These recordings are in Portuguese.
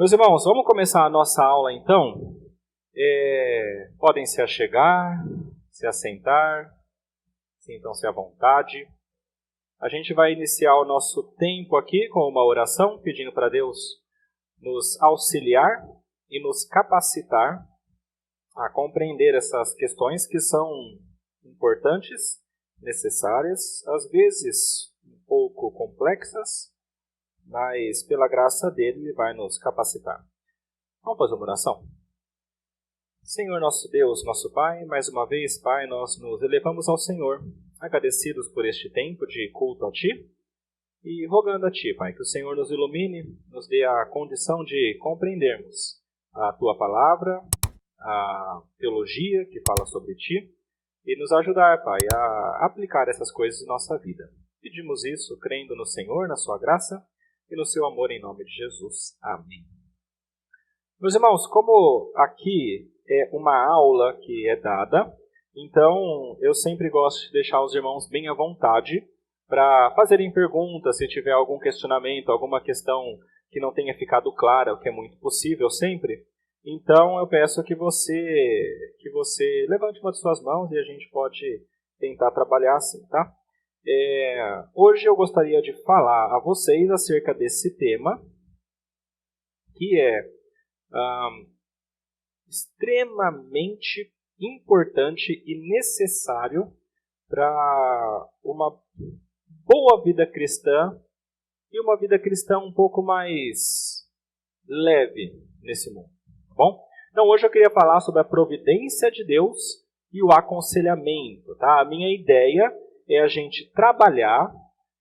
Meus irmãos, vamos começar a nossa aula então? Podem se achegar, se assentar, sintam-se à vontade. A gente vai iniciar o nosso tempo aqui com uma oração, pedindo para Deus nos auxiliar e nos capacitar a compreender essas questões que são importantes, necessárias, às vezes um pouco complexas, mas pela graça dele ele vai nos capacitar. Vamos fazer uma oração? Senhor nosso Deus, nosso Pai, mais uma vez, Pai, nós nos elevamos ao Senhor, agradecidos por este tempo de culto a Ti, e rogando a Ti, Pai, que o Senhor nos ilumine, nos dê a condição de compreendermos a Tua palavra, a teologia que fala sobre Ti, e nos ajudar, Pai, a aplicar essas coisas em nossa vida. Pedimos isso crendo no Senhor, na Sua graça e no Seu amor, em nome de Jesus. Amém. Meus irmãos, como aqui é uma aula que é dada, então eu sempre gosto de deixar os irmãos bem à vontade para fazerem perguntas, se tiver algum questionamento, alguma questão que não tenha ficado clara, o que é muito possível sempre. Então eu peço que você levante uma de suas mãos e a gente pode tentar trabalhar assim, tá? Hoje eu gostaria de falar a vocês acerca desse tema, que é extremamente importante e necessário para uma boa vida cristã e uma vida cristã um pouco mais leve nesse mundo, tá bom? Então hoje eu queria falar sobre a providência de Deus e o aconselhamento, tá? A minha ideia é a gente trabalhar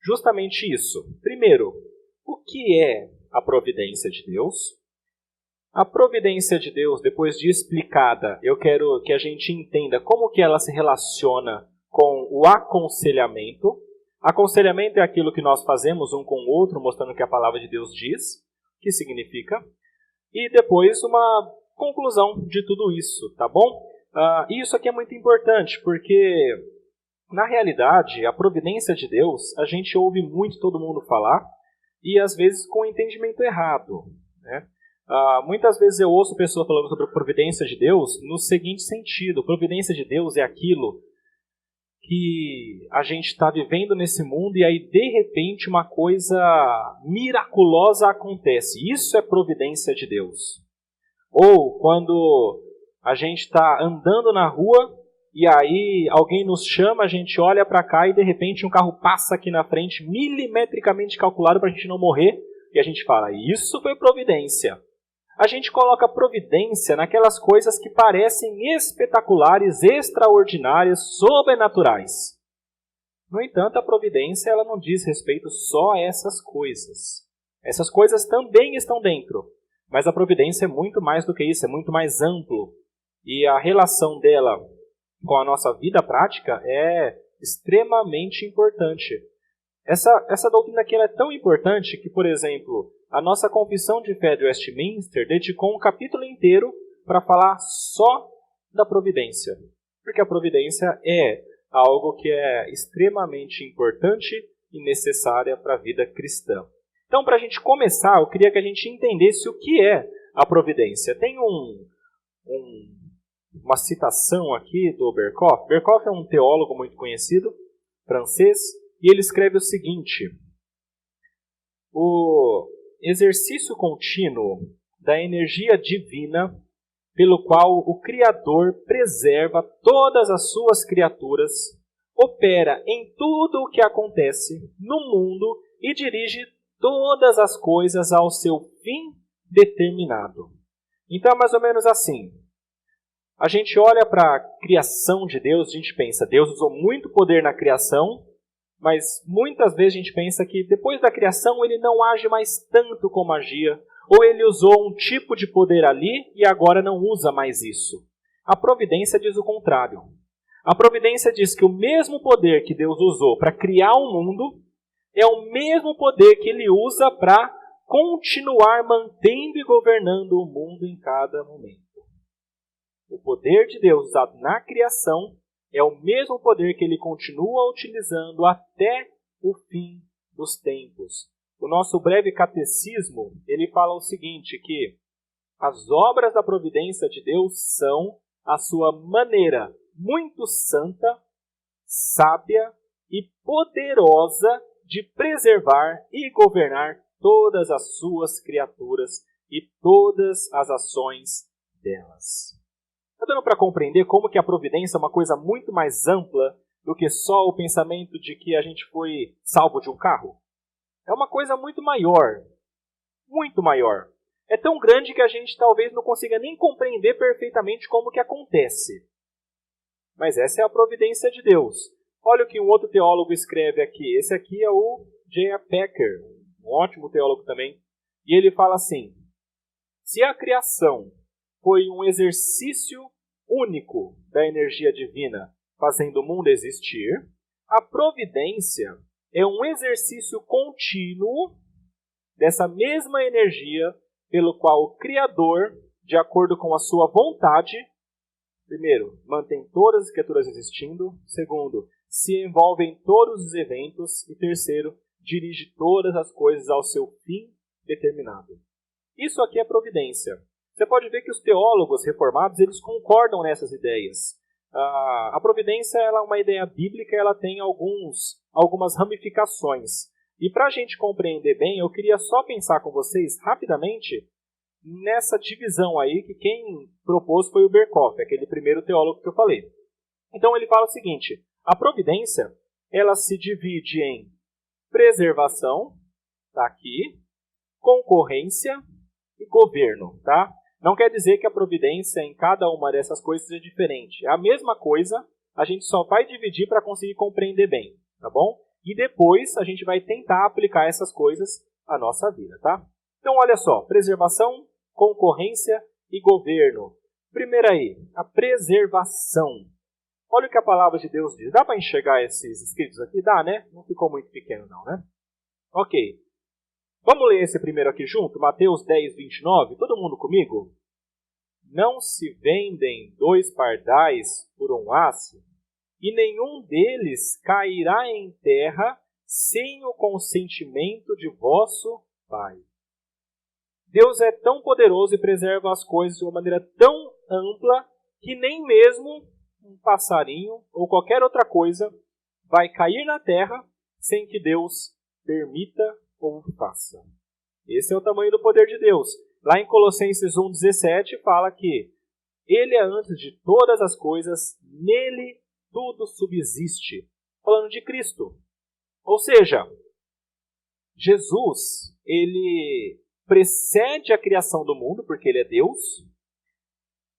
justamente isso. Primeiro, o que é a providência de Deus? A providência de Deus, depois de explicada, eu quero que a gente entenda como que ela se relaciona com o aconselhamento. Aconselhamento é aquilo que nós fazemos um com o outro, mostrando o que a palavra de Deus diz, o que significa. E depois uma conclusão de tudo isso, tá bom? Isso aqui é muito importante, porque na realidade, a providência de Deus, a gente ouve muito todo mundo falar, e às vezes com entendimento errado, né? Muitas vezes eu ouço pessoas falando sobre a providência de Deus no seguinte sentido: providência de Deus é aquilo que a gente está vivendo nesse mundo e aí de repente uma coisa miraculosa acontece. Isso é providência de Deus. Ou quando a gente está andando na rua e aí alguém nos chama, a gente olha para cá e de repente um carro passa aqui na frente, milimetricamente calculado para a gente não morrer, e a gente fala, isso foi providência. A gente coloca providência naquelas coisas que parecem espetaculares, extraordinárias, sobrenaturais. No entanto, a providência ela não diz respeito só a essas coisas. Essas coisas também estão dentro, mas a providência é muito mais do que isso, é muito mais amplo. E a relação dela com a nossa vida prática é extremamente importante. Essa doutrina aqui ela é tão importante que, por exemplo, a nossa Confissão de Fé de Westminster dedicou um capítulo inteiro para falar só da providência. Porque a providência é algo que é extremamente importante e necessária para a vida cristã. Então, para a gente começar, eu queria que a gente entendesse o que é a providência. Tem uma citação aqui do Berkhof. Berkhof é um teólogo muito conhecido, francês, e ele escreve o seguinte: o exercício contínuo da energia divina pelo qual o Criador preserva todas as suas criaturas, opera em tudo o que acontece no mundo e dirige todas as coisas ao seu fim determinado. Então é mais ou menos assim. A gente olha para a criação de Deus, a gente pensa, Deus usou muito poder na criação, mas muitas vezes a gente pensa que depois da criação ele não age mais tanto como agia, ou ele usou um tipo de poder ali e agora não usa mais isso. A providência diz o contrário. A providência diz que o mesmo poder que Deus usou para criar o mundo é o mesmo poder que ele usa para continuar mantendo e governando o mundo em cada momento. O poder de Deus usado na criação é o mesmo poder que ele continua utilizando até o fim dos tempos. o nosso breve catecismo, ele fala o seguinte, que as obras da providência de Deus são a sua maneira muito santa, sábia e poderosa de preservar e governar todas as suas criaturas e todas as ações delas. Está dando para compreender como que a providência é uma coisa muito mais ampla do que só o pensamento de que a gente foi salvo de um carro? É uma coisa muito maior. Muito maior. É tão grande que a gente talvez não consiga nem compreender perfeitamente como que acontece. Mas essa é a providência de Deus. Olha o que um outro teólogo escreve aqui. Esse aqui é o J.I. Packer, um ótimo teólogo também. E ele fala assim: se a criação foi um exercício único da energia divina fazendo o mundo existir, a providência é um exercício contínuo dessa mesma energia pelo qual o Criador, de acordo com a sua vontade, primeiro, mantém todas as criaturas existindo, segundo, se envolve em todos os eventos e terceiro, dirige todas as coisas ao seu fim determinado. Isso aqui é providência. Você pode ver que os teólogos reformados eles concordam nessas ideias. A providência ela é uma ideia bíblica, ela tem algumas ramificações. E para a gente compreender bem, eu queria só pensar com vocês rapidamente nessa divisão aí que quem propôs foi o Berkhof, aquele primeiro teólogo que eu falei. Então ele fala o seguinte: a providência ela se divide em preservação, tá aqui, concorrência e governo, tá? Não quer dizer que a providência em cada uma dessas coisas é diferente. É a mesma coisa, a gente só vai dividir para conseguir compreender bem, tá bom? E depois a gente vai tentar aplicar essas coisas à nossa vida, tá? Então olha só, preservação, concorrência e governo. Primeiro aí, a preservação. Olha o que a palavra de Deus diz. Dá para enxergar esses escritos aqui? Dá, né? Não ficou muito pequeno não, né? Ok. Vamos ler esse primeiro aqui junto? Mateus 10, 29. Todo mundo comigo? Não se vendem 2 pardais por um aço, e nenhum deles cairá em terra sem o consentimento de vosso Pai. Deus é tão poderoso e preserva as coisas de uma maneira tão ampla que nem mesmo um passarinho ou qualquer outra coisa vai cair na terra sem que Deus permita ou faça. Esse é o tamanho do poder de Deus. Lá em Colossenses 1,17 fala que Ele é antes de todas as coisas, nele tudo subsiste. Falando de Cristo. Ou seja, Jesus, ele precede a criação do mundo, porque ele é Deus,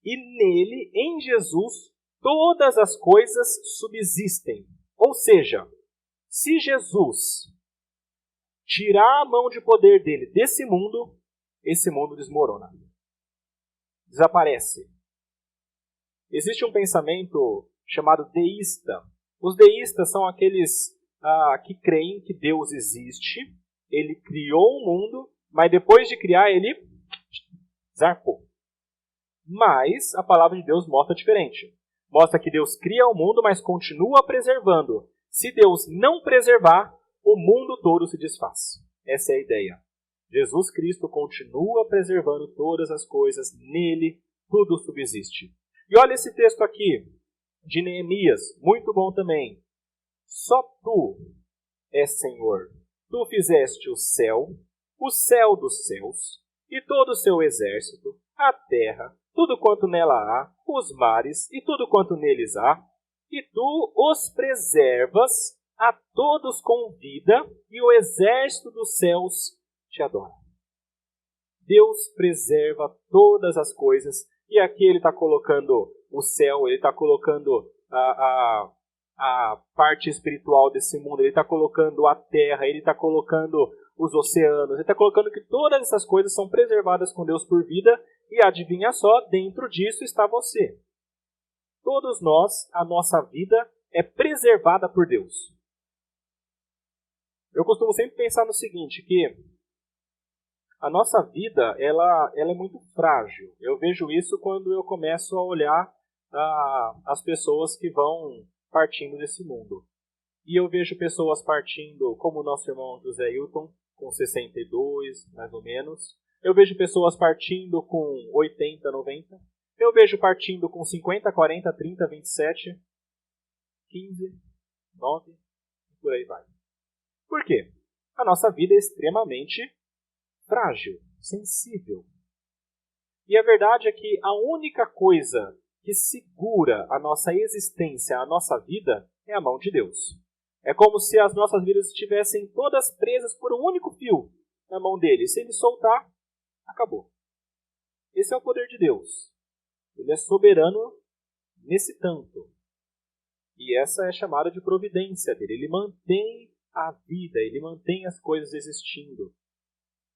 e nele, em Jesus, todas as coisas subsistem. Ou seja, se Jesus tirar a mão de poder dele desse mundo, esse mundo desmorona. Desaparece. Existe um pensamento chamado deísta. Os deístas são aqueles que creem que Deus existe, ele criou o mundo, mas depois de criar ele zarpou. Mas a palavra de Deus mostra diferente. Mostra que Deus cria o mundo, mas continua preservando. Se Deus não preservar, o mundo todo se desfaz. Essa é a ideia. Jesus Cristo continua preservando todas as coisas, nele tudo subsiste. E olha esse texto aqui, de Neemias, muito bom também. Só tu és Senhor. Tu fizeste o céu dos céus, e todo o seu exército, a terra, tudo quanto nela há, os mares e tudo quanto neles há, e tu os preservas, a todos com vida, e o exército dos céus te adora. Deus preserva todas as coisas, e aqui ele está colocando o céu, ele está colocando a parte espiritual desse mundo, ele está colocando a terra, ele está colocando os oceanos, ele está colocando que todas essas coisas são preservadas com Deus por vida, e adivinha só, dentro disso está você. Todos nós, a nossa vida é preservada por Deus. Eu costumo sempre pensar no seguinte, que a nossa vida ela é muito frágil. Eu vejo isso quando eu começo a olhar as pessoas que vão partindo desse mundo. E eu vejo pessoas partindo, como o nosso irmão José Hilton, com 62, mais ou menos. Eu vejo pessoas partindo com 80, 90. Eu vejo partindo com 50, 40, 30, 27, 15, 9, e por aí vai. Por quê? A nossa vida é extremamente frágil, sensível. E a verdade é que a única coisa que segura a nossa existência, a nossa vida, é a mão de Deus. É como se as nossas vidas estivessem todas presas por um único fio na mão dele. Se ele soltar, acabou. Esse é o poder de Deus. Ele é soberano nesse tanto. E essa é chamada de providência dele. Ele mantém a vida, ele mantém as coisas existindo.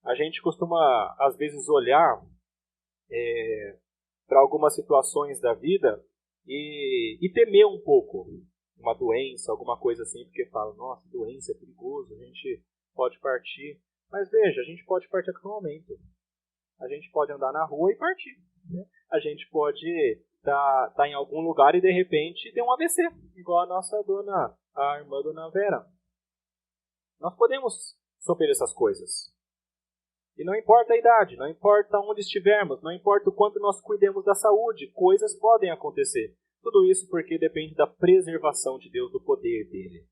A gente costuma, às vezes, olhar para algumas situações da vida e temer um pouco uma doença, alguma coisa assim, porque fala, nossa, doença é perigoso, a gente pode partir. Mas veja, a gente pode partir a qualquer momento. A gente pode andar na rua e partir. Né? A gente pode estar em algum lugar e de repente ter um AVC, igual a nossa a irmã dona Vera. Nós podemos sofrer essas coisas. E não importa a idade, não importa onde estivermos, não importa o quanto nós cuidemos da saúde, coisas podem acontecer. Tudo isso porque depende da preservação de Deus, do poder dele.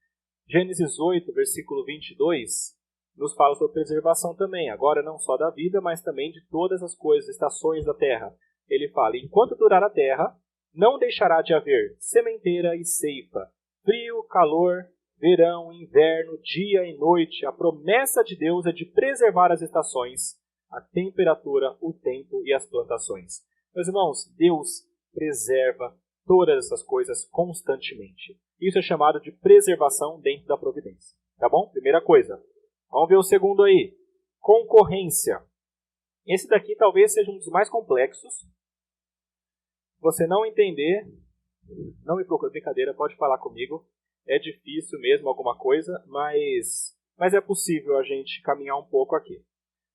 Gênesis 8, versículo 22, nos fala sobre preservação também. Agora não só da vida, mas também de todas as coisas, estações da terra. Ele fala, enquanto durar a terra, não deixará de haver sementeira e ceifa, frio, calor, verão, inverno, dia e noite. A promessa de Deus é de preservar as estações, a temperatura, o tempo e as plantações. Meus irmãos, Deus preserva todas essas coisas constantemente. Isso é chamado de preservação dentro da providência. Tá bom? Primeira coisa. Vamos ver o segundo aí. Concorrência. Esse daqui talvez seja um dos mais complexos. Se você não entender, não me procure, brincadeira, pode falar comigo. É difícil mesmo alguma coisa, mas é possível a gente caminhar um pouco aqui.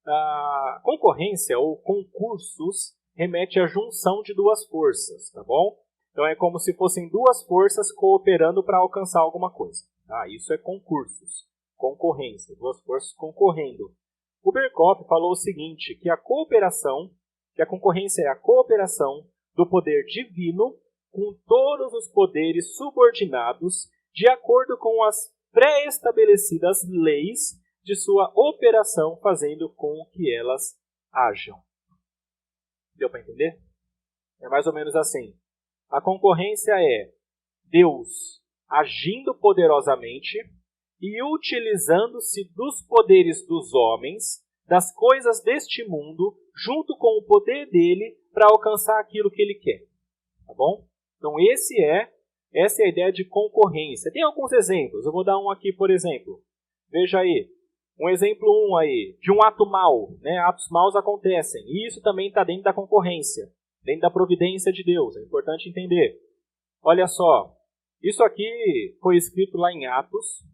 A concorrência ou concursos remete à junção de duas forças, tá bom? Então é como se fossem duas forças cooperando para alcançar alguma coisa. Tá? Isso é concursos, concorrência, duas forças concorrendo. O Berkoff falou o seguinte, que a concorrência é a cooperação do poder divino com todos os poderes subordinados de acordo com as pré-estabelecidas leis de sua operação, fazendo com que elas hajam. Deu para entender? É mais ou menos assim. A concorrência é Deus agindo poderosamente e utilizando-se dos poderes dos homens, das coisas deste mundo, junto com o poder dele, para alcançar aquilo que ele quer. Tá bom? Então essa é a ideia de concorrência. Tem alguns exemplos. Eu vou dar um aqui, por exemplo. Veja aí. Um exemplo 1 aí, de um ato mau. Né? Atos maus acontecem. E isso também está dentro da concorrência. Dentro da providência de Deus. É importante entender. Olha só. Isso aqui foi escrito lá em Atos,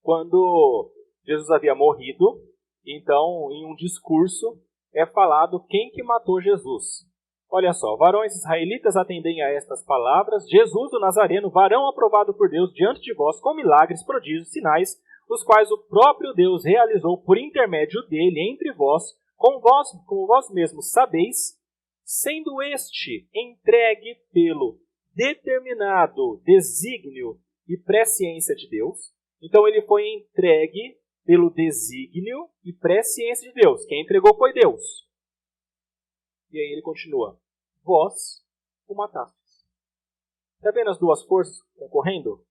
quando Jesus havia morrido. Então, em um discurso, é falado quem que matou Jesus. Olha só, varões israelitas, atendem a estas palavras. Jesus, o Nazareno, varão aprovado por Deus diante de vós, com milagres, prodígios, sinais, os quais o próprio Deus realizou por intermédio dele entre vós, como vós mesmos sabeis, sendo este entregue pelo determinado desígnio e presciência de Deus. Então ele foi entregue pelo desígnio e presciência de Deus. Quem entregou foi Deus. E aí ele continua. Vós o matastes. Está vendo as duas forças concorrendo?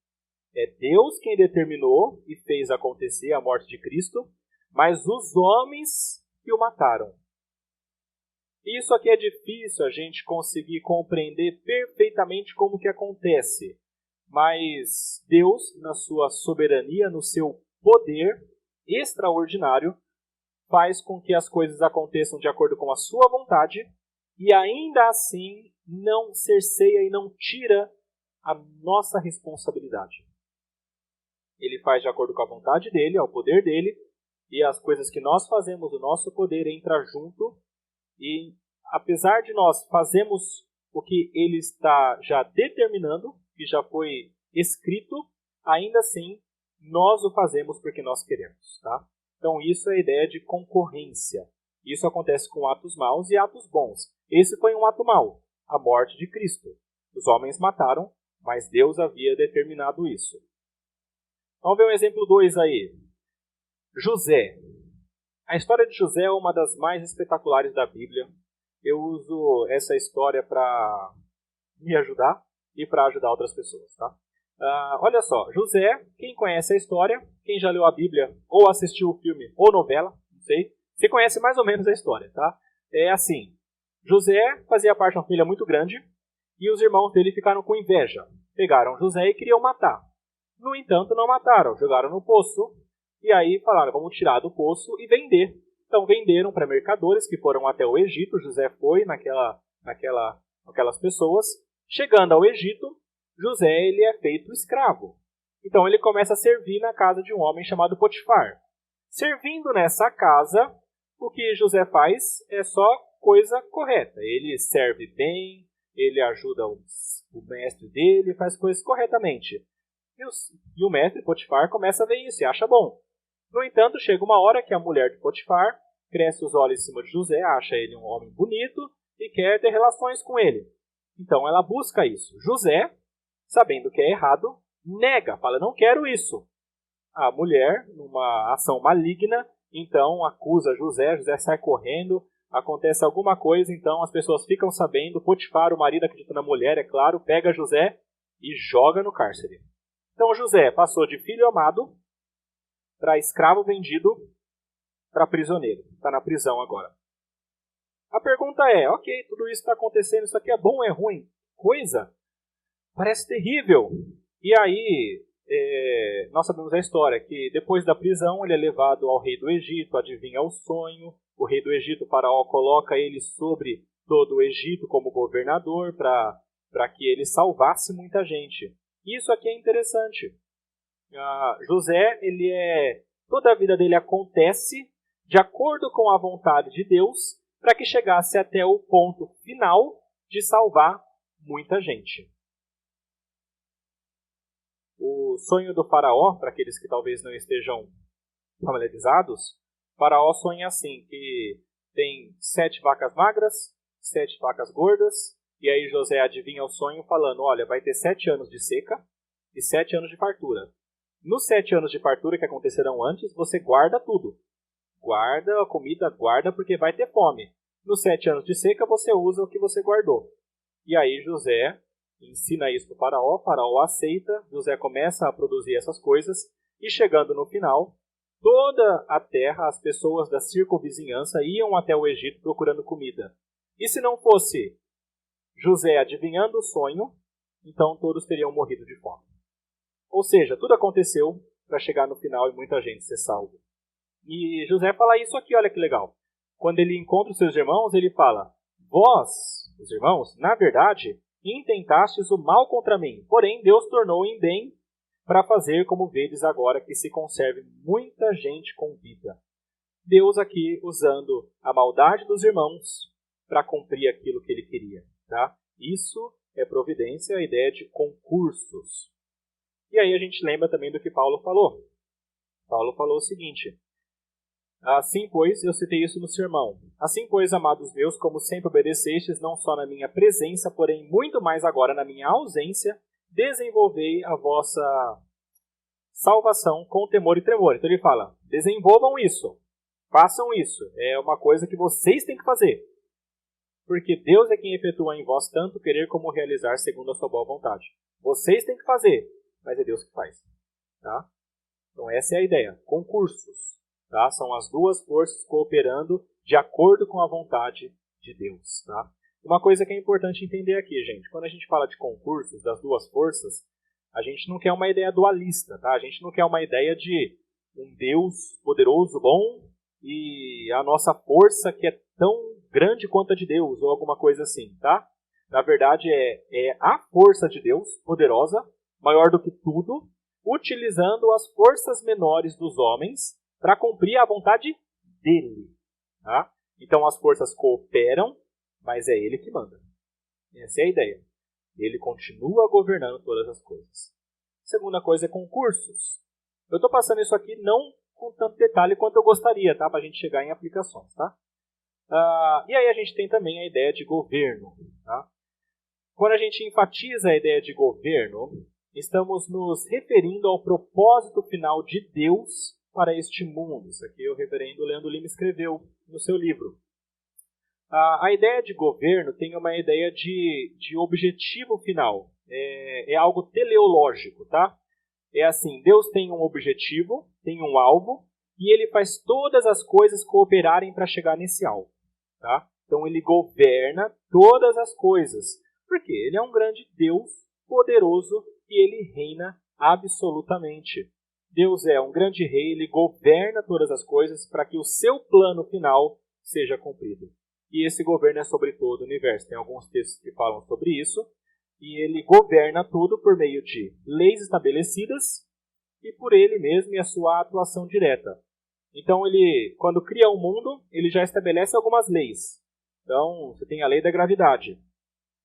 É Deus quem determinou e fez acontecer a morte de Cristo, mas os homens que o mataram. Isso aqui é difícil a gente conseguir compreender perfeitamente como que acontece. Mas Deus, na sua soberania, no seu poder extraordinário, faz com que as coisas aconteçam de acordo com a sua vontade e ainda assim não cerceia e não tira a nossa responsabilidade. Ele faz de acordo com a vontade dele, ao poder dele, e as coisas que nós fazemos, o nosso poder entra junto, e apesar de nós fazermos o que ele está já determinando, que já foi escrito, ainda assim nós o fazemos porque nós queremos. Tá? Então isso é a ideia de concorrência. Isso acontece com atos maus e atos bons. Esse foi um ato mau, a morte de Cristo. Os homens mataram, mas Deus havia determinado isso. Vamos ver um exemplo 2 aí. José. A história de José é uma das mais espetaculares da Bíblia. Eu uso essa história para me ajudar e para ajudar outras pessoas, tá? Olha só, José, quem conhece a história, quem já leu a Bíblia ou assistiu o filme ou novela, não sei, você conhece mais ou menos a história, tá? É assim, José fazia parte de uma família muito grande e os irmãos dele ficaram com inveja. Pegaram José e queriam matar. No entanto, não mataram, jogaram no poço e aí falaram, vamos tirar do poço e vender. Então venderam para mercadores que foram até o Egito, José foi naquelas pessoas. Chegando ao Egito, José ele é feito escravo. Então ele começa a servir na casa de um homem chamado Potifar. Servindo nessa casa, o que José faz é só coisa correta. Ele serve bem, ele ajuda o mestre dele, faz coisas corretamente. E o mestre Potifar começa a ver isso e acha bom. No entanto, chega uma hora que a mulher de Potifar cresce os olhos em cima de José, acha ele um homem bonito e quer ter relações com ele. Então ela busca isso. José, sabendo que é errado, nega, fala, não quero isso. A mulher, numa ação maligna, então acusa José, José sai correndo, acontece alguma coisa, então as pessoas ficam sabendo, Potifar, o marido acredita na mulher, é claro, pega José e joga no cárcere. Então José passou de filho amado para escravo vendido para prisioneiro. Está na prisão agora. A pergunta é, ok, tudo isso está acontecendo, isso aqui é bom ou é ruim? Coisa? Parece terrível. E aí, nós sabemos a história, que depois da prisão ele é levado ao rei do Egito, adivinha o sonho. O rei do Egito, Faraó, coloca ele sobre todo o Egito como governador para que ele salvasse muita gente. Isso aqui é interessante. José, toda a vida dele acontece de acordo com a vontade de Deus para que chegasse até o ponto final de salvar muita gente. O sonho do faraó, para aqueles que talvez não estejam familiarizados, Faraó sonha assim, que tem 7 vacas magras, 7 vacas gordas, e aí José adivinha o sonho falando, olha, vai ter 7 anos de seca e 7 anos de fartura. Nos 7 anos de fartura que acontecerão antes, você guarda tudo. Guarda a comida, guarda porque vai ter fome. Nos 7 anos de seca, você usa o que você guardou. E aí José ensina isso para o Faraó aceita, José começa a produzir essas coisas, e chegando no final, toda a terra, as pessoas da circunvizinhança iam até o Egito procurando comida. E se não fosse José adivinhando o sonho, então todos teriam morrido de fome. Ou seja, tudo aconteceu para chegar no final e muita gente ser salva. E José fala isso aqui, olha que legal. Quando ele encontra os seus irmãos, ele fala, vós, os irmãos, na verdade, intentastes o mal contra mim, porém Deus tornou em bem para fazer como vedes agora que se conserve muita gente com vida. Deus aqui usando a maldade dos irmãos para cumprir aquilo que ele queria. Tá? Isso é providência, a ideia de concursos. E aí a gente lembra também do que Paulo falou. Paulo falou o seguinte, assim, pois, eu citei isso no sermão. Assim, pois, amados meus, como sempre obedecestes, não só na minha presença, porém muito mais agora na minha ausência, desenvolvei a vossa salvação com temor e tremor. Então ele fala, desenvolvam isso, façam isso. É uma coisa que vocês têm que fazer. Porque Deus é quem efetua em vós tanto querer como realizar segundo a sua boa vontade. Vocês têm que fazer, mas é Deus que faz. Tá? Então essa é a ideia. Concursos. Tá? São as duas forças cooperando de acordo com a vontade de Deus. Tá? Uma coisa que é importante entender aqui, gente. Quando a gente fala de concursos das duas forças, a gente não quer uma ideia dualista. Tá? A gente não quer uma ideia de um Deus poderoso, bom, e a nossa força que é tão grande quanto a de Deus, ou alguma coisa assim. Tá? Na verdade, é a força de Deus, poderosa, maior do que tudo, utilizando as forças menores dos homens para cumprir a vontade dele. Tá? Então as forças cooperam, mas é ele que manda. Essa é a ideia. Ele continua governando todas as coisas. Segunda coisa é concursos. Eu estou passando isso aqui não com tanto detalhe quanto eu gostaria, tá? Para a gente chegar em aplicações, tá? E aí a gente tem também a ideia de governo, tá? Quando a gente enfatiza a ideia de governo, estamos nos referindo ao propósito final de Deus para este mundo. Isso aqui o reverendo Leandro Lima escreveu no seu livro. A ideia de governo tem uma ideia de objetivo final. É algo teleológico, tá? É assim, Deus tem um objetivo, tem um alvo, e ele faz todas as coisas cooperarem para chegar nesse alvo, tá? Então ele governa todas as coisas, porque ele é um grande Deus poderoso e ele reina absolutamente. Deus é um grande rei, ele governa todas as coisas para que o seu plano final seja cumprido. E esse governo é sobre todo o universo. Tem alguns textos que falam sobre isso. E ele governa tudo por meio de leis estabelecidas e por ele mesmo e a sua atuação direta. Então, ele, quando cria o mundo, ele já estabelece algumas leis. Então, você tem a lei da gravidade.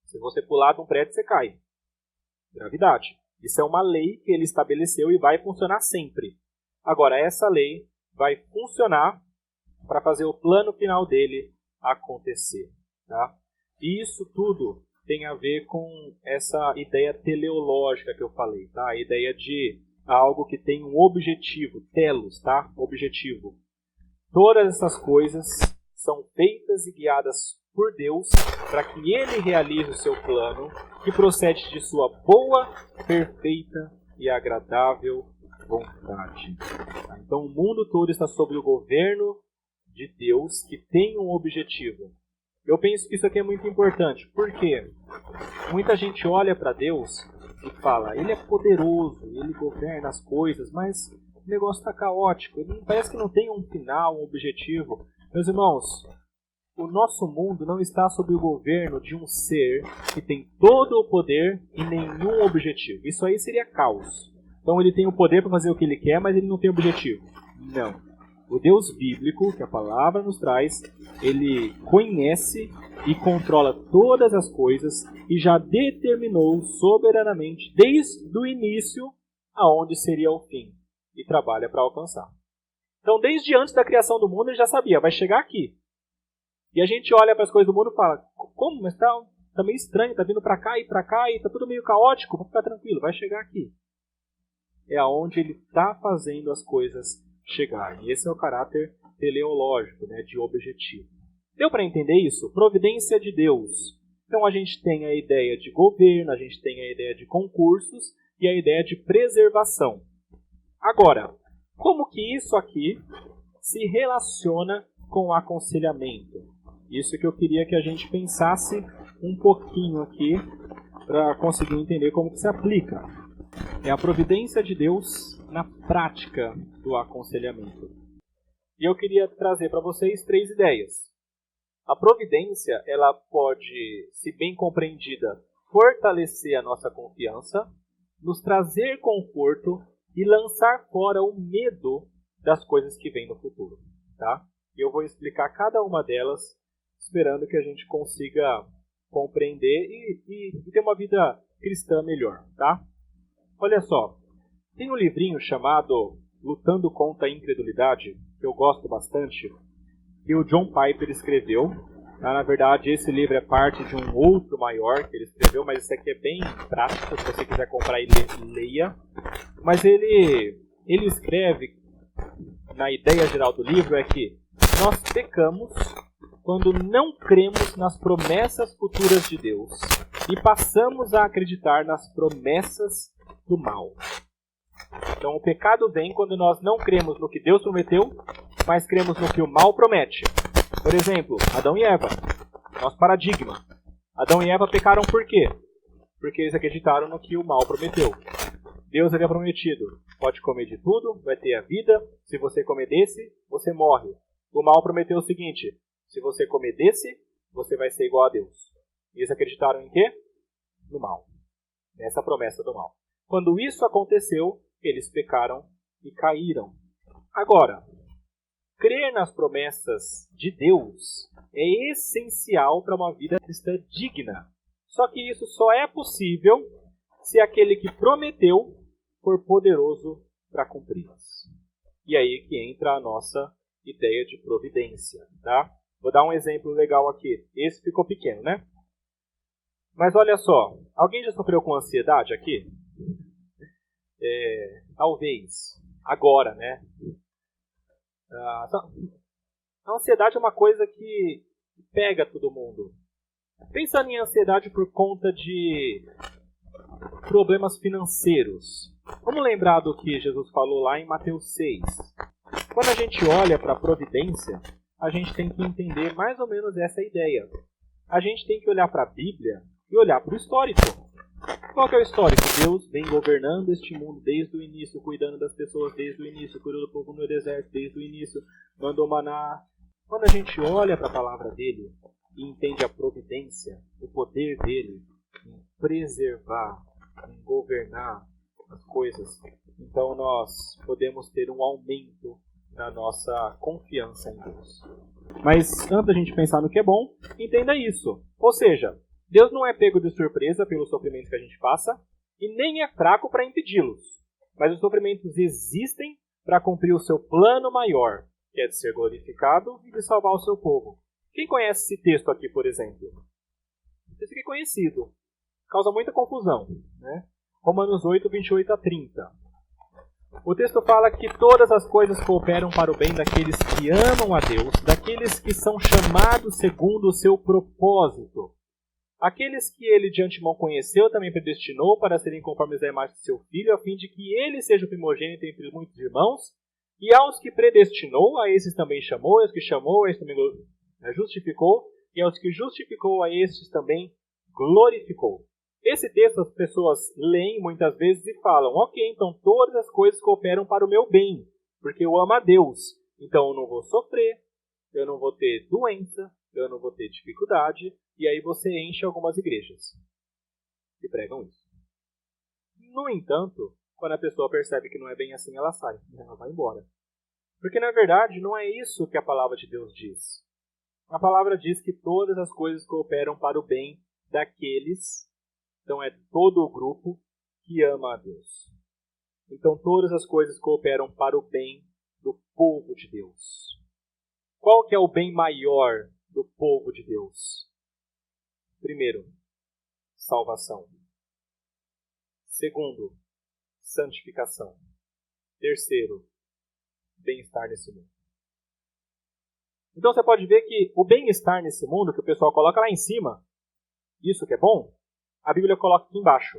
Se você pular de um prédio, você cai. Gravidade. Isso é uma lei que ele estabeleceu e vai funcionar sempre. Agora, essa lei vai funcionar para fazer o plano final dele acontecer. Tá? E isso tudo tem a ver com essa ideia teleológica que eu falei, tá? A ideia de algo que tem um objetivo, telos, tá? Objetivo. Todas essas coisas são feitas e guiadas por Deus para que Ele realize o seu plano, que procede de sua boa, perfeita e agradável vontade. Tá? Então o mundo todo está sob o governo de Deus, que tem um objetivo. Eu penso que isso aqui é muito importante. Por quê? Muita gente olha para Deus e fala, ele é poderoso, ele governa as coisas, mas o negócio está caótico, ele parece que não tem um final, um objetivo. Meus irmãos, o nosso mundo não está sob o governo de um ser que tem todo o poder e nenhum objetivo. Isso aí seria caos. Então ele tem o poder para fazer o que ele quer, mas ele não tem objetivo. Não. O Deus bíblico, que a palavra nos traz, ele conhece e controla todas as coisas e já determinou soberanamente, desde o início, aonde seria o fim, e trabalha para alcançar. Então, desde antes da criação do mundo, ele já sabia, vai chegar aqui. E a gente olha para as coisas do mundo e fala, como? Mas tá meio estranho, tá vindo para cá e tá tudo meio caótico, vou ficar tranquilo, vai chegar aqui. É aonde ele está fazendo as coisas chegarem. Esse é o caráter teleológico, né, de objetivo. Deu para entender isso? Providência de Deus. Então a gente tem a ideia de governo, a gente tem a ideia de concursos e a ideia de preservação. Agora, como que isso aqui se relaciona com o aconselhamento? Isso que eu queria que a gente pensasse um pouquinho aqui para conseguir entender como que se aplica. É a providência de Deus na prática do aconselhamento. E eu queria trazer para vocês 3 ideias. A providência, ela pode, se bem compreendida, fortalecer a nossa confiança, nos trazer conforto e lançar fora o medo das coisas que vêm no futuro. Tá? E eu vou explicar cada uma delas, esperando que a gente consiga compreender e ter uma vida cristã melhor. Tá? Olha só, tem um livrinho chamado Lutando contra a Incredulidade, que eu gosto bastante, que o John Piper escreveu. Na verdade, esse livro é parte de um outro maior que ele escreveu, mas esse aqui é bem prático, se você quiser comprar e leia. Mas ele escreve, na ideia geral do livro, é que nós pecamos quando não cremos nas promessas futuras de Deus e passamos a acreditar nas promessas do mal. Então o pecado vem quando nós não cremos no que Deus prometeu, mas cremos no que o mal promete. Por exemplo, Adão e Eva. Nosso paradigma. Adão e Eva pecaram por quê? Porque eles acreditaram no que o mal prometeu. Deus havia prometido, pode comer de tudo, vai ter a vida, se você comer desse, você morre. O mal prometeu o seguinte, se você comer desse, você vai ser igual a Deus. Eles acreditaram em quê? No mal. Nessa promessa do mal. Quando isso aconteceu, eles pecaram e caíram. Agora, crer nas promessas de Deus é essencial para uma vida cristã digna. Só que isso só é possível se aquele que prometeu for poderoso para cumpri-las. E aí que entra a nossa ideia de providência, tá? Vou dar um exemplo legal aqui. Esse ficou pequeno, né? Mas olha só, alguém já sofreu com ansiedade aqui? Talvez. Agora, né? A ansiedade é uma coisa que pega todo mundo. Pensando em ansiedade por conta de problemas financeiros. Vamos lembrar do que Jesus falou lá em Mateus 6. Quando a gente olha para a providência, a gente tem que entender mais ou menos essa ideia. A gente tem que olhar para a Bíblia e olhar para o histórico. Qual que é o histórico? Deus vem governando este mundo desde o início, cuidando das pessoas desde o início, cuidou do povo no deserto desde o início, mandou maná. Quando a gente olha para a palavra dele e entende a providência, o poder dele em preservar, em governar as coisas, então nós podemos ter um aumento na nossa confiança em Deus. Mas antes da gente pensar no que é bom, entenda isso. Ou seja, Deus não é pego de surpresa pelos sofrimentos que a gente passa e nem é fraco para impedi-los. Mas os sofrimentos existem para cumprir o seu plano maior, que é de ser glorificado e de salvar o seu povo. Quem conhece esse texto aqui, por exemplo? Esse texto aqui é conhecido. Causa muita confusão, né? Romanos 8, 28 a 30. O texto fala que todas as coisas cooperam para o bem daqueles que amam a Deus, daqueles que são chamados segundo o seu propósito. Aqueles que ele de antemão conheceu também predestinou para serem conformes à imagem de seu filho, a fim de que ele seja o primogênito entre muitos irmãos. E aos que predestinou, a esses também chamou, e aos que chamou, a esses também justificou, e aos que justificou, a esses também glorificou. Esse texto as pessoas leem muitas vezes e falam, ok, então todas as coisas cooperam para o meu bem, porque eu amo a Deus. Então eu não vou sofrer, eu não vou ter doença, eu não vou ter dificuldade, e aí você enche algumas igrejas que pregam isso. No entanto, quando a pessoa percebe que não é bem assim, ela sai, ela vai embora. Porque na verdade não é isso que a palavra de Deus diz. A palavra diz que todas as coisas cooperam para o bem daqueles, então é todo o grupo que ama a Deus. Então todas as coisas cooperam para o bem do povo de Deus. Qual que é o bem maior do povo de Deus? Primeiro, salvação. Segundo, santificação. Terceiro, bem-estar nesse mundo. Então você pode ver que o bem-estar nesse mundo, que o pessoal coloca lá em cima, isso que é bom, a Bíblia coloca aqui embaixo.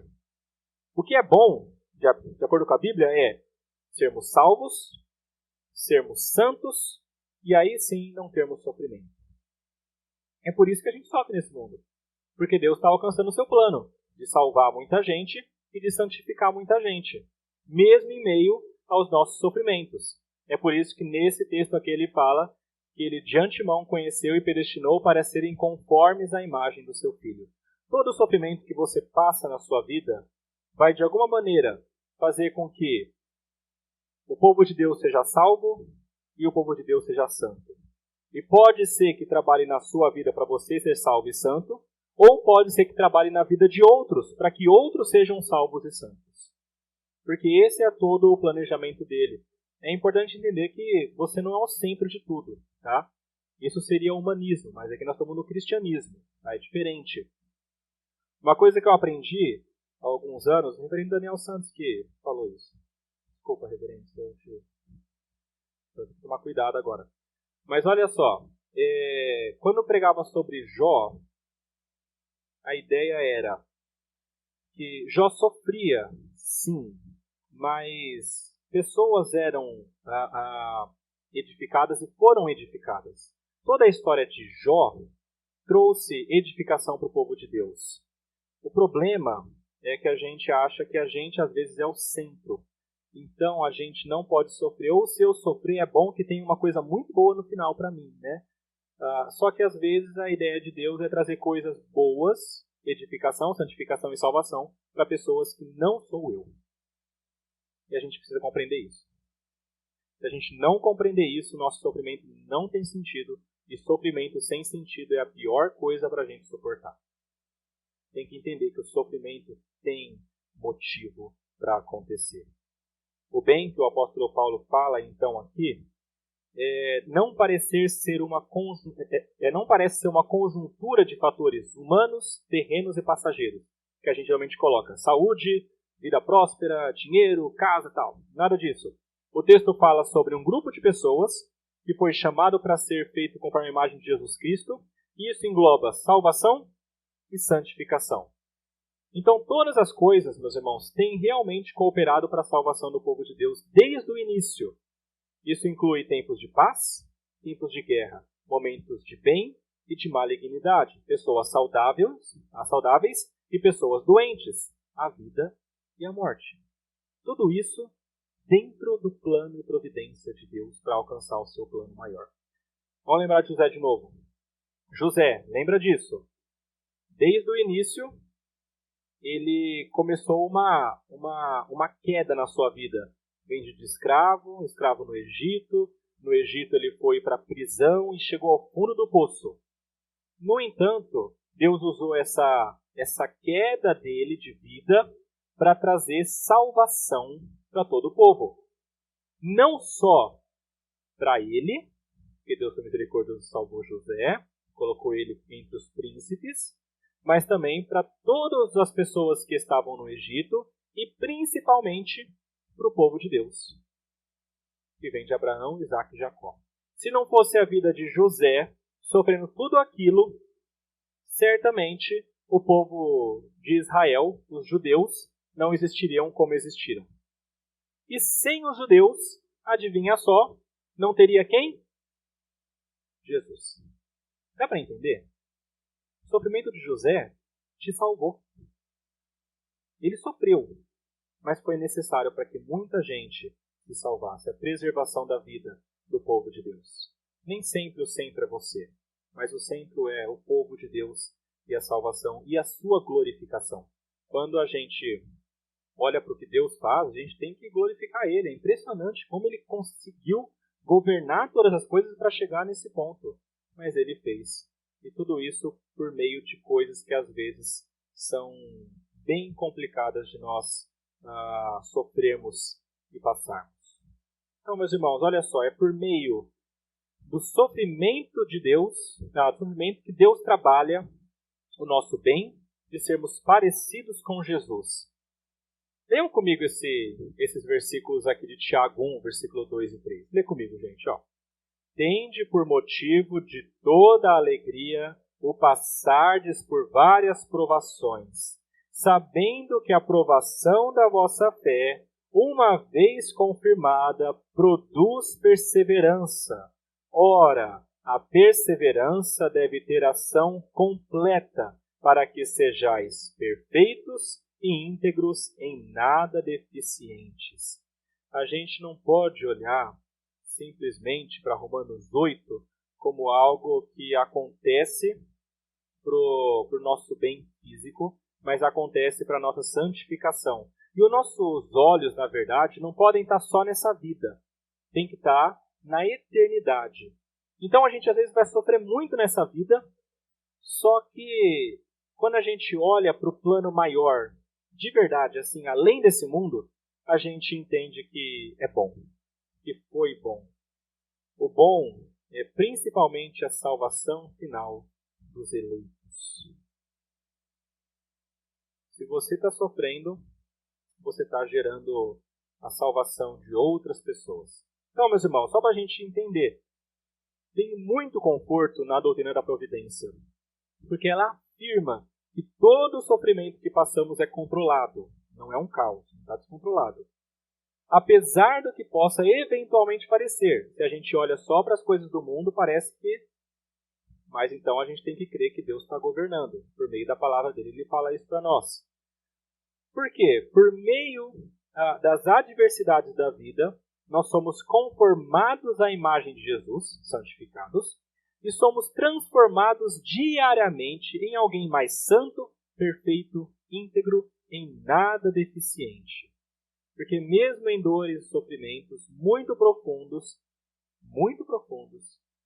O que é bom, de acordo com a Bíblia, é sermos salvos, sermos santos, e aí sim não termos sofrimento. É por isso que a gente sofre nesse mundo. Porque Deus está alcançando o seu plano de salvar muita gente e de santificar muita gente, mesmo em meio aos nossos sofrimentos. É por isso que nesse texto aqui ele fala que ele de antemão conheceu e predestinou para serem conformes à imagem do seu Filho. Todo o sofrimento que você passa na sua vida vai de alguma maneira fazer com que o povo de Deus seja salvo e o povo de Deus seja santo. E pode ser que trabalhe na sua vida para você ser salvo e santo, ou pode ser que trabalhe na vida de outros, para que outros sejam salvos e santos. Porque esse é todo o planejamento dele. É importante entender que você não é o centro de tudo, tá? Isso seria o humanismo, mas aqui nós estamos no cristianismo, tá? É diferente. Uma coisa que eu aprendi há alguns anos, o reverendo Daniel Santos que falou isso. Desculpa, reverendo, eu vou tomar cuidado agora. Mas olha só, quando eu pregava sobre Jó, a ideia era que Jó sofria, sim, mas pessoas eram edificadas e foram edificadas. Toda a história de Jó trouxe edificação para o povo de Deus. O problema é que a gente acha que a gente às vezes é o centro. Então a gente não pode sofrer, ou se eu sofrer é bom que tenha uma coisa muito boa no final para mim, né? Só que às vezes a ideia de Deus é trazer coisas boas, edificação, santificação e salvação, para pessoas que não sou eu. E a gente precisa compreender isso. Se a gente não compreender isso, nosso sofrimento não tem sentido, e sofrimento sem sentido é a pior coisa para a gente suportar. Tem que entender que o sofrimento tem motivo para acontecer. O bem que o apóstolo Paulo fala então aqui não parece ser uma conjuntura de fatores humanos, terrenos e passageiros, que a gente geralmente coloca saúde, vida próspera, dinheiro, casa e tal. Nada disso. O texto fala sobre um grupo de pessoas que foi chamado para ser feito conforme a imagem de Jesus Cristo, e isso engloba salvação e santificação. Então, todas as coisas, meus irmãos, têm realmente cooperado para a salvação do povo de Deus desde o início. Isso inclui tempos de paz, tempos de guerra, momentos de bem e de malignidade, pessoas saudáveis e pessoas doentes, a vida e a morte. Tudo isso dentro do plano e providência de Deus para alcançar o seu plano maior. Vamos lembrar de José de novo. José, lembra disso? Desde o início, ele começou uma queda na sua vida. Vende de escravo no Egito. No Egito ele foi para a prisão e chegou ao fundo do poço. No entanto, Deus usou essa queda dele de vida para trazer salvação para todo o povo. Não só para ele, porque Deus foi misericordioso e salvou José, colocou ele entre os príncipes, mas também para todas as pessoas que estavam no Egito e principalmente para o povo de Deus, que vem de Abraão, Isaac e Jacó. Se não fosse a vida de José sofrendo tudo aquilo, certamente o povo de Israel, os judeus, não existiriam como existiram. E sem os judeus, adivinha só, não teria quem? Jesus. Dá para entender? O sofrimento de José te salvou. Ele sofreu, mas foi necessário para que muita gente se salvasse. A preservação da vida do povo de Deus. Nem sempre o centro é você, mas o centro é o povo de Deus e a salvação e a sua glorificação. Quando a gente olha para o que Deus faz, a gente tem que glorificar Ele. É impressionante como Ele conseguiu governar todas as coisas para chegar nesse ponto. Mas Ele fez. E tudo isso por meio de coisas que às vezes são bem complicadas de nós sofrermos e passarmos. Então, meus irmãos, olha só, é por meio do sofrimento de Deus, do sofrimento que Deus trabalha o nosso bem, de sermos parecidos com Jesus. Leiam comigo esses versículos aqui de Tiago 1, versículo 2 e 3. Lê comigo, gente. Tende por motivo de toda alegria o passardes por várias provações, sabendo que a provação da vossa fé, uma vez confirmada, produz perseverança. Ora, a perseverança deve ter ação completa, para que sejais perfeitos e íntegros, em nada deficientes. A gente não pode olhar simplesmente para Romanos 8 como algo que acontece para o nosso bem físico, mas acontece para a nossa santificação. E os nossos olhos, na verdade, não podem estar só nessa vida. Tem que estar na eternidade. Então a gente às vezes vai sofrer muito nessa vida, só que quando a gente olha para o plano maior, de verdade, assim, além desse mundo, a gente entende que é bom, que foi bom. O bom é principalmente a salvação final dos eleitos. Se você está sofrendo, você está gerando a salvação de outras pessoas. Então, meus irmãos, só para a gente entender, tem muito conforto na doutrina da providência, porque ela afirma que todo o sofrimento que passamos é controlado, não é um caos, não está descontrolado. Apesar do que possa eventualmente parecer, se a gente olha só para as coisas do mundo, parece que... Mas então a gente tem que crer que Deus está governando. Por meio da palavra dele, ele fala isso para nós. Por quê? Por meio das adversidades da vida, nós somos conformados à imagem de Jesus, santificados, e somos transformados diariamente em alguém mais santo, perfeito, íntegro, em nada deficiente. Porque mesmo em dores e sofrimentos muito profundos,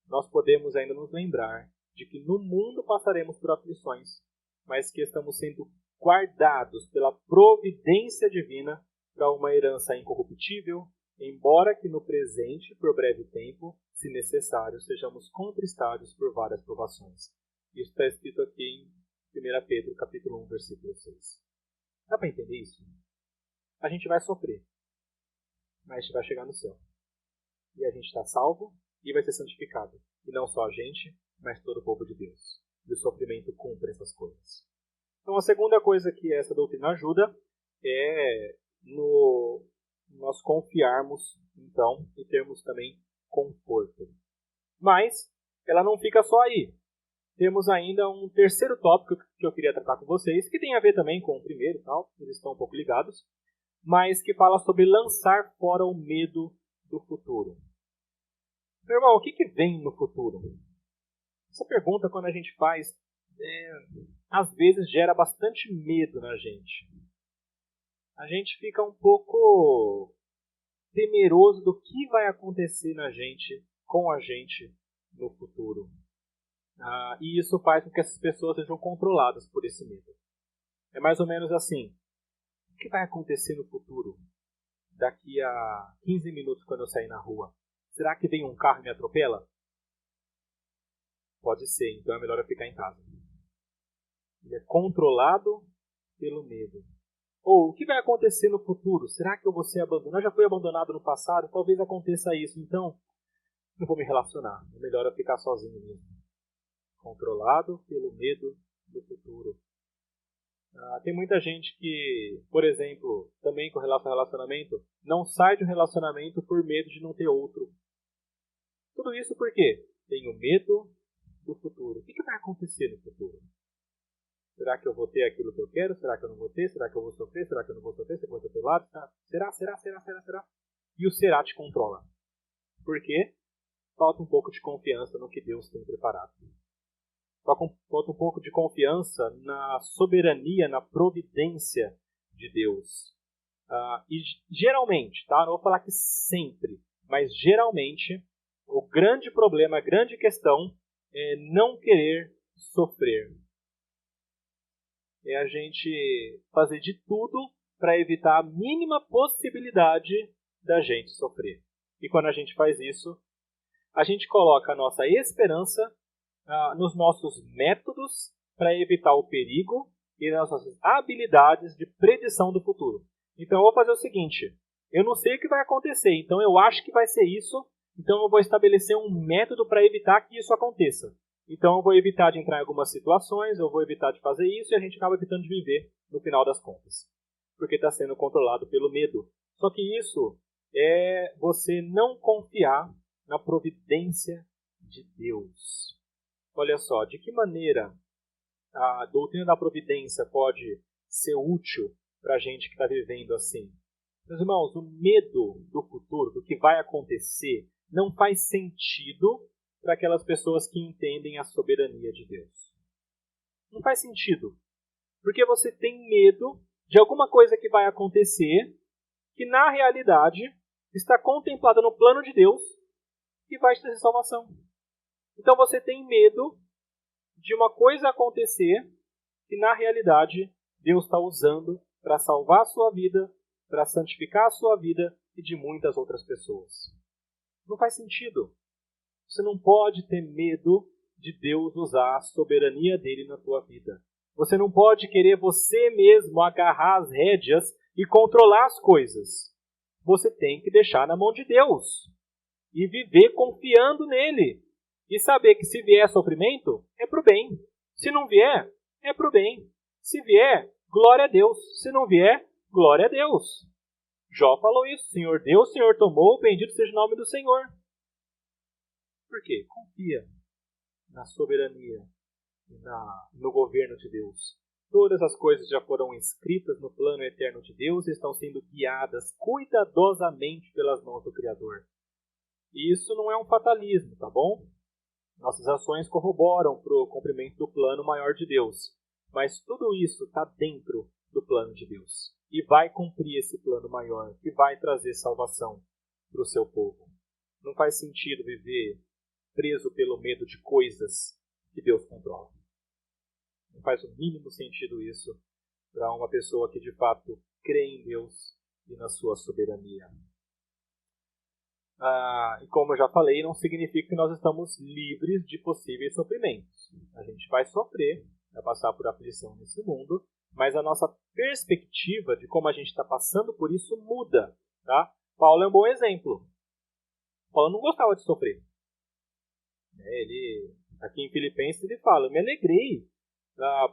nós podemos ainda nos lembrar de que no mundo passaremos por aflições, mas que estamos sendo guardados pela providência divina para uma herança incorruptível, embora que no presente, por breve tempo, se necessário, sejamos contristados por várias provações. Isso está escrito aqui em 1 Pedro, capítulo 1, versículo 6. Dá para entender isso? A gente vai sofrer, mas a gente vai chegar no céu. E a gente está salvo e vai ser santificado. E não só a gente, mas todo o povo de Deus. E o sofrimento cumpre essas coisas. Então a segunda coisa que essa doutrina ajuda é nós confiarmos, então, e termos também conforto. Mas ela não fica só aí. Temos ainda um terceiro tópico que eu queria tratar com vocês, que tem a ver também com o primeiro, tal, eles estão um pouco ligados, mas que fala sobre lançar fora o medo do futuro. Meu irmão, o que vem no futuro? Essa pergunta, quando a gente faz, às vezes gera bastante medo na gente. A gente fica um pouco temeroso do que vai acontecer com a gente no futuro. E isso faz com que essas pessoas sejam controladas por esse medo. É mais ou menos assim. O que vai acontecer no futuro? Daqui a 15 minutos quando eu sair na rua. Será que vem um carro e me atropela? Pode ser, então é melhor eu ficar em casa. Ele é controlado pelo medo. Ou o que vai acontecer no futuro? Será que eu vou ser abandonado? Eu já fui abandonado no passado? Talvez aconteça isso. Então, não vou me relacionar. É melhor eu ficar sozinho mesmo. Controlado pelo medo do futuro. Tem muita gente que, por exemplo, também com relação ao relacionamento, não sai de um relacionamento por medo de não ter outro. Tudo isso por quê? Tenho medo do futuro. O que vai acontecer no futuro? Será que eu vou ter aquilo que eu quero? Será que eu não vou ter? Será que eu vou sofrer? Será que eu não vou sofrer? Será que eu vou ser pelado? Será? E o será te controla. Por quê? Falta um pouco de confiança no que Deus tem preparado. Falta um pouco de confiança na soberania, na providência de Deus. E geralmente, tá? Não vou falar que sempre, mas geralmente, o grande problema, a grande questão é não querer sofrer. É a gente fazer de tudo para evitar a mínima possibilidade da gente sofrer. E quando a gente faz isso, a gente coloca a nossa esperança nos nossos métodos para evitar o perigo e nas nossas habilidades de predição do futuro. Então eu vou fazer o seguinte, eu não sei o que vai acontecer, então eu acho que vai ser isso, então eu vou estabelecer um método para evitar que isso aconteça. Então eu vou evitar de entrar em algumas situações, eu vou evitar de fazer isso e a gente acaba evitando de viver no final das contas. Porque está sendo controlado pelo medo. Só que isso é você não confiar na providência de Deus. Olha só, de que maneira a doutrina da providência pode ser útil para a gente que está vivendo assim? Meus irmãos, o medo do futuro, do que vai acontecer, não faz sentido para aquelas pessoas que entendem a soberania de Deus. Não faz sentido. Porque você tem medo de alguma coisa que vai acontecer que, na realidade, está contemplada no plano de Deus e vai te trazer salvação. Então você tem medo de uma coisa acontecer que, na realidade, Deus está usando para salvar a sua vida, para santificar a sua vida e de muitas outras pessoas. Não faz sentido. Você não pode ter medo de Deus usar a soberania dele na tua vida. Você não pode querer você mesmo agarrar as rédeas e controlar as coisas. Você tem que deixar na mão de Deus e viver confiando nele. E saber que se vier sofrimento, é para o bem. Se não vier, é para o bem. Se vier, glória a Deus. Se não vier, glória a Deus. Jó falou isso. Senhor Deus, Senhor tomou, bendito seja o nome do Senhor. Por quê? Confia na soberania e no governo de Deus. Todas as coisas já foram escritas no plano eterno de Deus e estão sendo guiadas cuidadosamente pelas mãos do Criador. E isso não é um fatalismo, tá bom? Nossas ações corroboram para o cumprimento do plano maior de Deus. Mas tudo isso está dentro do plano de Deus. E vai cumprir esse plano maior, que vai trazer salvação para o seu povo. Não faz sentido viver preso pelo medo de coisas que Deus controla. Não faz o mínimo sentido isso para uma pessoa que de fato crê em Deus e na sua soberania. E como eu já falei, não significa que nós estamos livres de possíveis sofrimentos. A gente vai sofrer, vai passar por aflição nesse mundo, mas a nossa perspectiva de como a gente está passando por isso muda. Tá? Paulo é um bom exemplo. Paulo não gostava de sofrer. Aqui em Filipenses ele fala, eu me alegrei,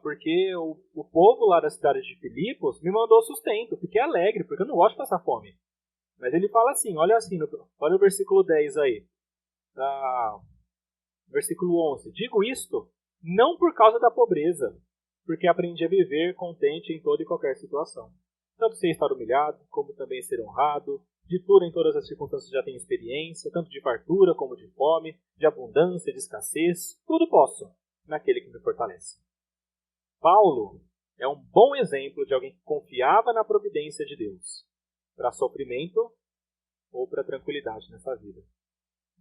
porque o povo lá da cidade de Filipos me mandou sustento, fiquei alegre, porque eu não gosto de passar fome. Mas ele fala assim, olha o versículo 10 aí, versículo 11, digo isto não por causa da pobreza, porque aprendi a viver contente em toda e qualquer situação. Tanto sei estar humilhado, como também ser honrado. De tudo em todas as circunstâncias já tenho experiência, tanto de fartura como de fome, de abundância, de escassez. Tudo posso, naquele que me fortalece. Paulo é um bom exemplo de alguém que confiava na providência de Deus, para sofrimento ou para tranquilidade nessa vida.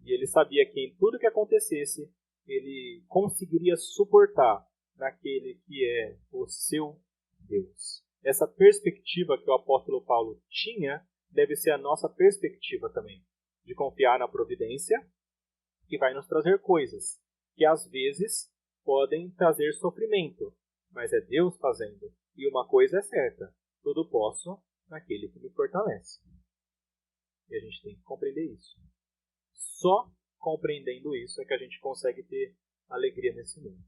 E ele sabia que em tudo que acontecesse, ele conseguiria suportar naquele que é o seu Deus. Essa perspectiva que o apóstolo Paulo tinha deve ser a nossa perspectiva também, de confiar na providência, que vai nos trazer coisas que às vezes podem trazer sofrimento, mas é Deus fazendo. E uma coisa é certa, tudo posso naquele que me fortalece. E a gente tem que compreender isso. Só compreendendo isso é que a gente consegue ter alegria nesse mundo.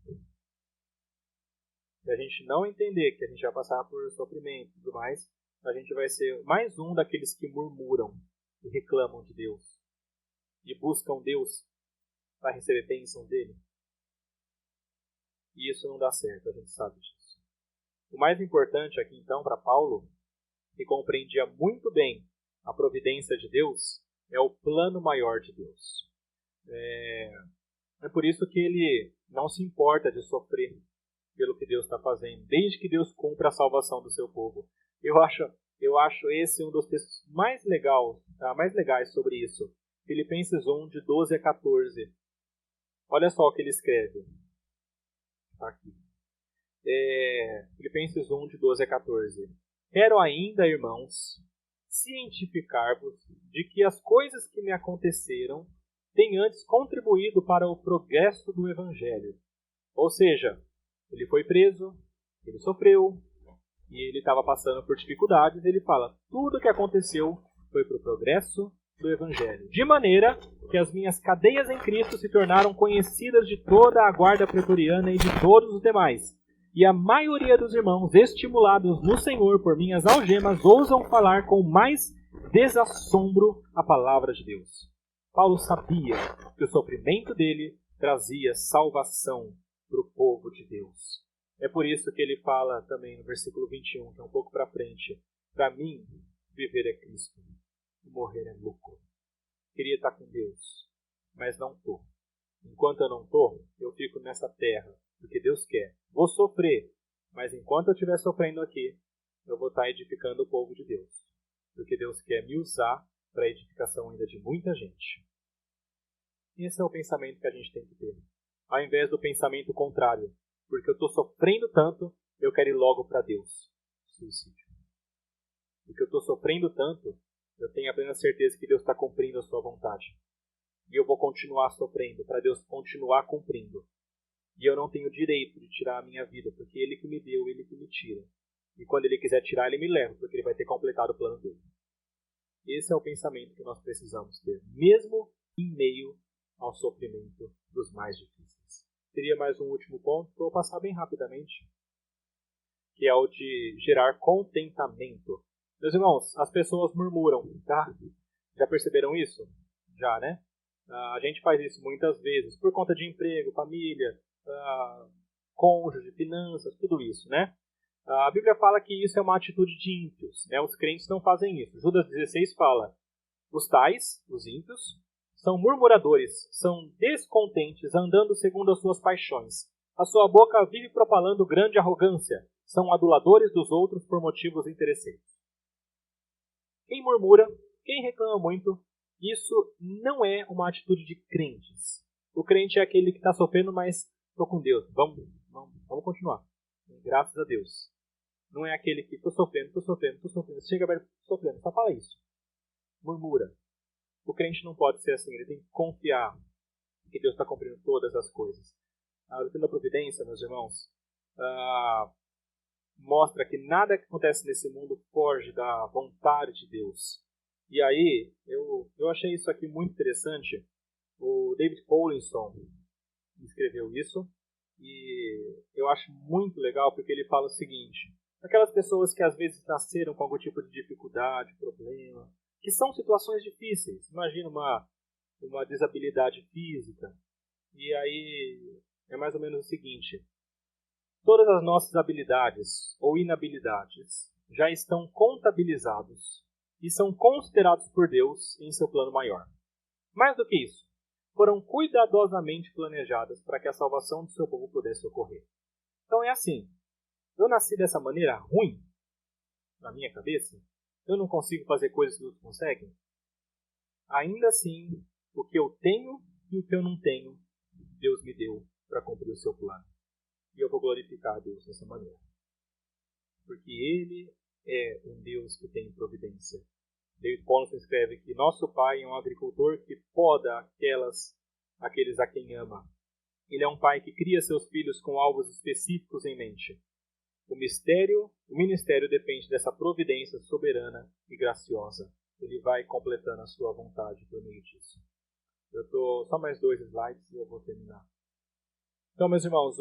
Se a gente não entender que a gente vai passar por sofrimento e tudo mais, a gente vai ser mais um daqueles que murmuram e reclamam de Deus e buscam Deus para receber bênção dele. E isso não dá certo, a gente sabe disso. O mais importante aqui então para Paulo, que compreendia muito bem a providência de Deus, é o plano maior de Deus. É por isso que ele não se importa de sofrer pelo que Deus está fazendo, desde que Deus cumpra a salvação do seu povo. Eu acho esse um dos textos mais legais sobre isso. Filipenses 1, de 12 a 14. Olha só o que ele escreve. Tá aqui. Filipenses 1, de 12 a 14. Quero ainda, irmãos, cientificar-vos de que as coisas que me aconteceram têm antes contribuído para o progresso do Evangelho. Ou seja, ele foi preso, ele sofreu, e ele estava passando por dificuldades. Ele fala, tudo o que aconteceu foi para o progresso do Evangelho. De maneira que as minhas cadeias em Cristo se tornaram conhecidas de toda a guarda pretoriana e de todos os demais. E a maioria dos irmãos, estimulados no Senhor por minhas algemas, ousam falar com mais desassombro a palavra de Deus. Paulo sabia que o sofrimento dele trazia salvação para o povo de Deus. É por isso que ele fala também no versículo 21, que é um pouco para frente, para mim, viver é Cristo, e morrer é lucro. Queria estar com Deus, mas não estou. Enquanto eu não estou, eu fico nessa terra, porque Deus quer. Vou sofrer, mas enquanto eu estiver sofrendo aqui, eu vou estar edificando o povo de Deus, porque Deus quer me usar para a edificação ainda de muita gente. Esse é o pensamento que a gente tem que ter, ao invés do pensamento contrário, porque eu estou sofrendo tanto, eu quero ir logo para Deus. Suicídio. Porque eu estou sofrendo tanto, eu tenho a plena certeza que Deus está cumprindo a sua vontade. E eu vou continuar sofrendo, para Deus continuar cumprindo. E eu não tenho direito de tirar a minha vida, porque Ele que me deu, Ele que me tira. E quando Ele quiser tirar, Ele me leva, porque Ele vai ter completado o plano dele. Esse é o pensamento que nós precisamos ter, mesmo em meio ao sofrimento dos mais difíceis. Teria mais um último ponto que eu vou passar bem rapidamente, que é o de gerar contentamento. Meus irmãos, as pessoas murmuram, tá? Já perceberam isso? Já, né? A gente faz isso muitas vezes, por conta de emprego, família, cônjuge, finanças, tudo isso, né? A Bíblia fala que isso é uma atitude de ímpios, né? Os crentes não fazem isso. Judas 16 fala, os tais, os ímpios, são murmuradores, são descontentes, andando segundo as suas paixões. A sua boca vive propalando grande arrogância. São aduladores dos outros por motivos interesseiros. Quem murmura, quem reclama muito, isso não é uma atitude de crentes. O crente é aquele que está sofrendo, mas estou com Deus. Vamos continuar. Graças a Deus. não é aquele que estou sofrendo. Você chega aberto, sofrendo, só fala isso. Murmura. O crente não pode ser assim, ele tem que confiar que Deus está cumprindo todas as coisas. A doutrina da providência, meus irmãos, mostra que nada que acontece nesse mundo foge da vontade de Deus. E aí, eu achei isso aqui muito interessante. O David Powlison escreveu isso, e eu acho muito legal porque ele fala o seguinte: aquelas pessoas que às vezes nasceram com algum tipo de dificuldade, problema, que são situações difíceis. Imagina uma desabilidade física, e aí é mais ou menos o seguinte: todas as nossas habilidades ou inabilidades já estão contabilizados e são considerados por Deus em seu plano maior. Mais do que isso, foram cuidadosamente planejadas para que a salvação do seu povo pudesse ocorrer. Então é assim, eu nasci dessa maneira ruim, na minha cabeça, eu não consigo fazer coisas que outros conseguem. Ainda assim, o que eu tenho e o que eu não tenho, Deus me deu para cumprir o seu plano. E eu vou glorificar a Deus dessa maneira. Porque Ele é um Deus que tem providência. David Powlison escreve que nosso Pai é um agricultor que poda aqueles a quem ama. Ele é um pai que cria seus filhos com alvos específicos em mente. O ministério depende dessa providência soberana e graciosa. Ele vai completando a sua vontade por meio disso. Eu estou só mais 2 slides e eu vou terminar. Então, meus irmãos,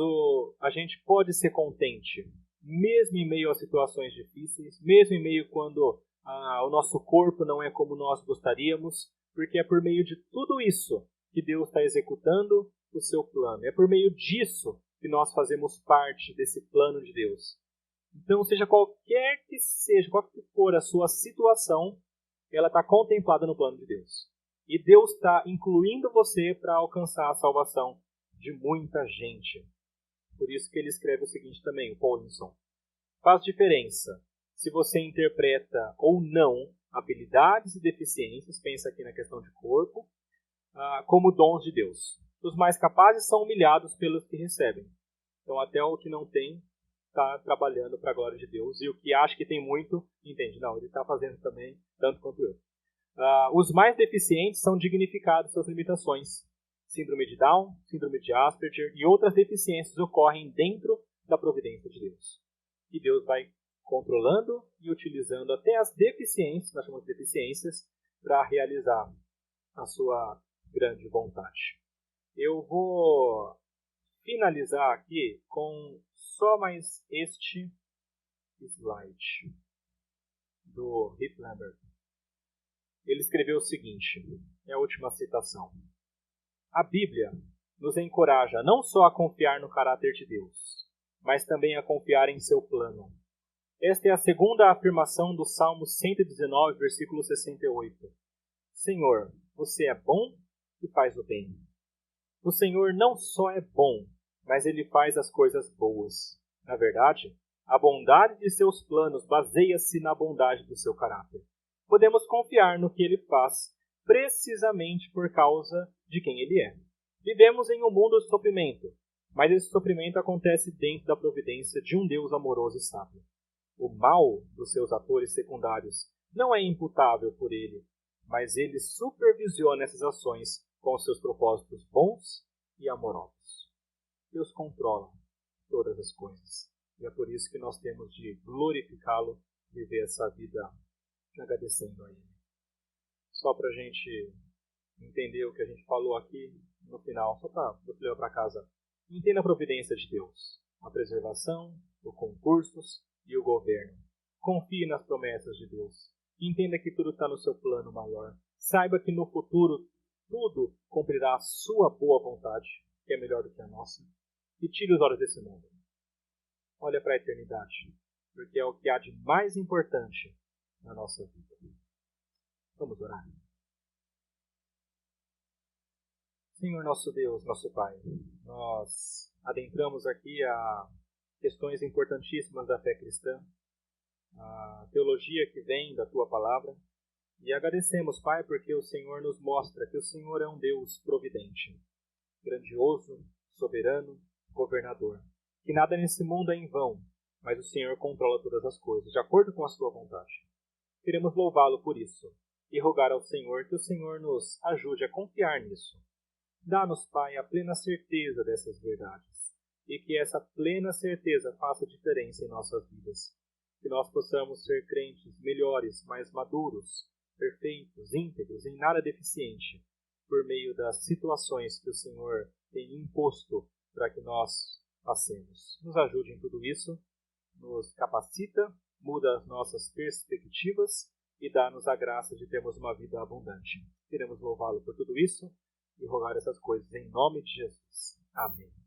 a gente pode ser contente, mesmo em meio a situações difíceis, mesmo em meio quando o nosso corpo não é como nós gostaríamos, porque é por meio de tudo isso que Deus está executando o seu plano. É por meio disso que nós fazemos parte desse plano de Deus. Então, seja qualquer que for a sua situação, ela está contemplada no plano de Deus. E Deus está incluindo você para alcançar a salvação de muita gente. Por isso que ele escreve o seguinte também, o Powlison: faz diferença se você interpreta ou não habilidades e deficiências, pensa aqui na questão de corpo, como dons de Deus. Os mais capazes são humilhados pelos que recebem. Então até o que não tem está trabalhando para a glória de Deus, e o que acha que tem muito, entende, não, ele está fazendo também, tanto quanto eu. Os mais deficientes são dignificados suas limitações. Síndrome de Down, síndrome de Asperger e outras deficiências ocorrem dentro da providência de Deus. E Deus vai controlando e utilizando até as deficiências, nós chamamos de deficiências, para realizar a sua grande vontade. Eu vou finalizar aqui com só mais este slide do Rip Lambert. Ele escreveu o seguinte, é a última citação: a Bíblia nos encoraja não só a confiar no caráter de Deus, mas também a confiar em seu plano. Esta é a segunda afirmação do Salmo 119, versículo 68. Senhor, você é bom e faz o bem. O Senhor não só é bom, mas Ele faz as coisas boas. Na verdade, a bondade de seus planos baseia-se na bondade do seu caráter. Podemos confiar no que Ele faz precisamente por causa de quem Ele é. Vivemos em um mundo de sofrimento, mas esse sofrimento acontece dentro da providência de um Deus amoroso e sábio. O mal dos seus atores secundários não é imputável por Ele, mas Ele supervisiona essas ações com seus propósitos bons e amorosos. Deus controla todas as coisas, e é por isso que nós temos de glorificá-lo, viver essa vida agradecendo a Ele. Só para a gente entender o que a gente falou aqui no final, só para você levar para casa. Entenda a providência de Deus, a preservação, os concursos e o governo. Confie nas promessas de Deus. Entenda que tudo está no seu plano maior. Saiba que no futuro tudo cumprirá a sua boa vontade, que é melhor do que a nossa. E tire os olhos desse mundo. Olha para a eternidade, porque é o que há de mais importante na nossa vida. Vamos orar. Senhor nosso Deus, nosso Pai, nós adentramos aqui a questões importantíssimas da fé cristã, a teologia que vem da Tua Palavra, e agradecemos, Pai, porque o Senhor nos mostra que o Senhor é um Deus providente, grandioso, soberano, governador, que nada nesse mundo é em vão, mas o Senhor controla todas as coisas, de acordo com a sua vontade. Queremos louvá-lo por isso e rogar ao Senhor que o Senhor nos ajude a confiar nisso. Dá-nos, Pai, a plena certeza dessas verdades e que essa plena certeza faça diferença em nossas vidas. Que nós possamos ser crentes melhores, mais maduros, perfeitos, íntegros, em nada deficiente, por meio das situações que o Senhor tem imposto para que nós passemos. Nos ajude em tudo isso, nos capacita, muda as nossas perspectivas e dá-nos a graça de termos uma vida abundante. Queremos louvá-lo por tudo isso e rogar essas coisas em nome de Jesus. Amém.